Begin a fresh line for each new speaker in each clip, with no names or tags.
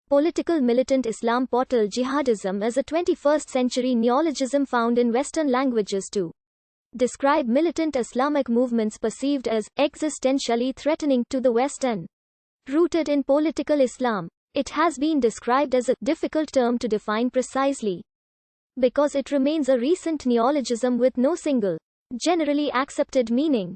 Political militant Islam portal Jihadism is a 21st-century neologism found in Western languages to describe militant Islamic movements perceived as existentially threatening to the West and rooted in political Islam. It has been described as a difficult term to define precisely because it remains a recent neologism with no single, generally accepted meaning.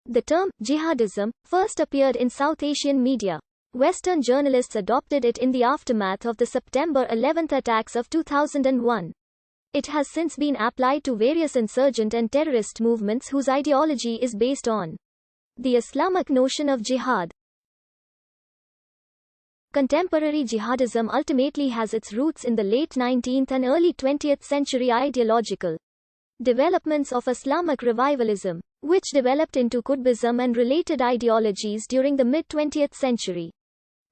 The term jihadism first appeared in South Asian media. Western journalists adopted it in the aftermath of the September 11 attacks of 2001. It has since been applied to various insurgent and terrorist movements whose ideology is based on the Islamic notion of jihad. Contemporary jihadism ultimately has its roots in the late 19th and early 20th century ideological developments of Islamic revivalism, which developed into Qutbism and related ideologies during the mid-20th century.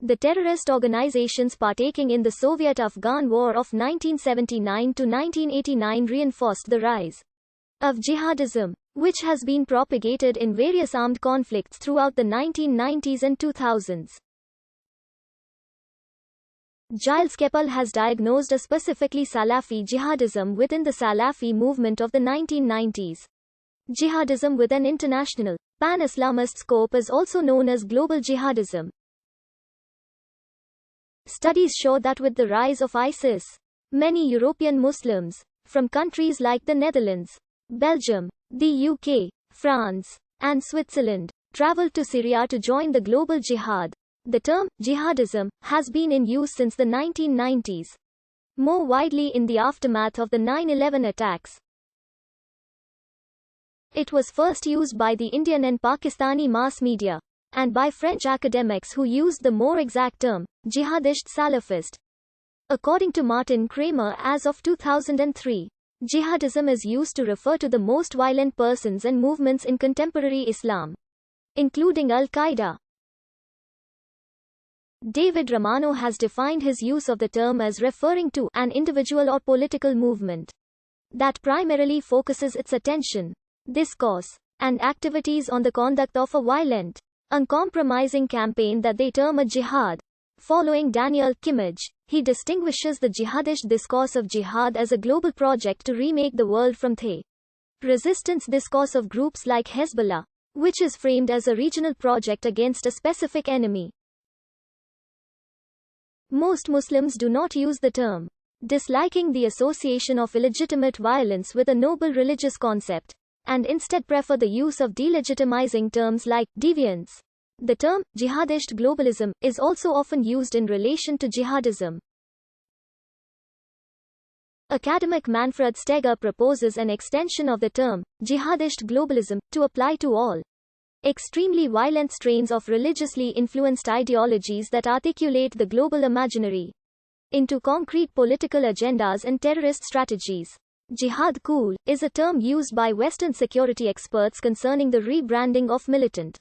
The terrorist organizations partaking in the Soviet-Afghan War of 1979 to 1989 reinforced the rise of jihadism, which has been propagated in various armed conflicts throughout the 1990s and 2000s. Gilles Kepel has diagnosed a specifically Salafi jihadism within the Salafi movement of the 1990s. Jihadism with an international, pan-Islamist scope is also known as global jihadism. Studies show that with the rise of ISIS, many European Muslims, from countries like the Netherlands, Belgium, the UK, France, and Switzerland, traveled to Syria to join the global jihad. The term jihadism has been in use since the 1990s, more widely in the aftermath of the 9/11 attacks. It was first used by the Indian and Pakistani mass media, and by French academics who used the more exact term, jihadist Salafist. According to Martin Kramer, as of 2003, jihadism is used to refer to the most violent persons and movements in contemporary Islam, including Al-Qaeda. David Romano has defined his use of the term as referring to an individual or political movement that primarily focuses its attention, discourse, and activities on the conduct of a violent, uncompromising campaign that they term a jihad. Following Daniel Kimmage, he distinguishes the jihadist discourse of jihad as a global project to remake the world from the resistance discourse of groups like Hezbollah, which is framed as a regional project against a specific enemy. Most Muslims do not use the term, disliking the association of illegitimate violence with a noble religious concept, and instead prefer the use of delegitimizing terms like deviance. The term jihadist globalism is also often used in relation to jihadism. Academic Manfred Steger proposes an extension of the term jihadist globalism to apply to all extremely violent strains of religiously influenced ideologies that articulate the global imaginary into concrete political agendas and terrorist strategies. Jihad cool is a term used by Western security experts concerning the rebranding of militant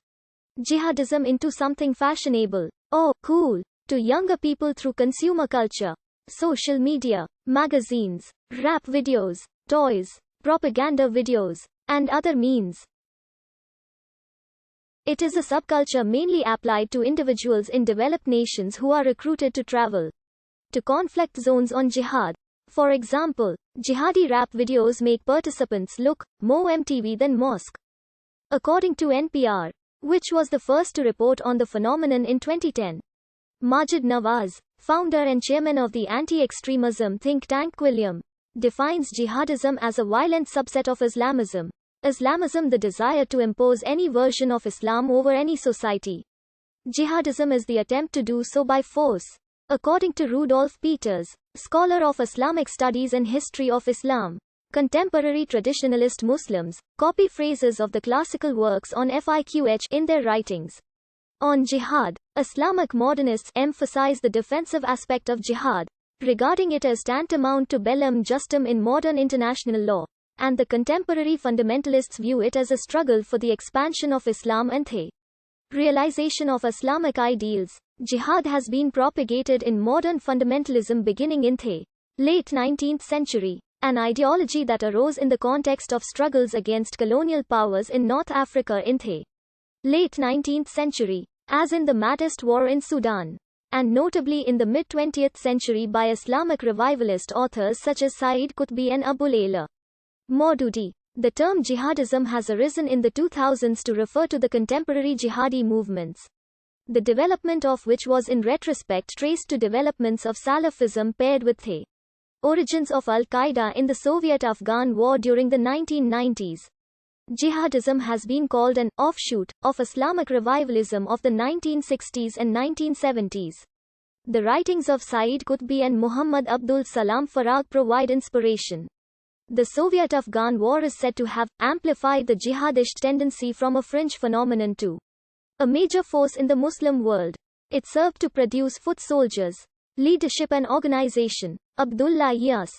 jihadism into something fashionable or cool to younger people through consumer culture, social media, magazines, rap videos, toys, propaganda videos, and other means. It is a subculture mainly applied to individuals in developed nations who are recruited to travel to conflict zones on jihad. For example, jihadi rap videos make participants look more MTV than mosque. According to NPR, which was the first to report on the phenomenon in 2010, Majid Nawaz, founder and chairman of the anti-extremism think tank Quilliam, defines jihadism as a violent subset of Islamism. Islamism, the desire to impose any version of Islam over any society. Jihadism is the attempt to do so by force. According to Rudolf Peters, scholar of Islamic studies and history of Islam, contemporary traditionalist Muslims copy phrases of the classical works on fiqh in their writings. On jihad, Islamic modernists emphasize the defensive aspect of jihad, regarding it as tantamount to bellum justum in modern international law, and the contemporary fundamentalists view it as a struggle for the expansion of Islam and the realization of Islamic ideals. Jihad has been propagated in modern fundamentalism beginning in the late 19th century, an ideology that arose in the context of struggles against colonial powers in North Africa in the late 19th century, as in the Mahdist War in Sudan. and notably in the mid-20th century by Islamic revivalist authors such as Sayyid Qutb and Abul Ala Maududi. The term jihadism has arisen in the 2000s to refer to the contemporary jihadi movements, the development of which was in retrospect traced to developments of Salafism paired with the origins of Al-Qaeda in the Soviet-Afghan War during the 1990s. Jihadism has been called an offshoot of Islamic revivalism of the 1960s and 1970s. The writings of Sayyid Qutb and Muhammad Abdul Salam Farag provide inspiration. The Soviet-Afghan War is said to have amplified the jihadist tendency from a fringe phenomenon to a major force in the Muslim world. It served to produce foot soldiers, leadership and organization. Abdullah Iyas,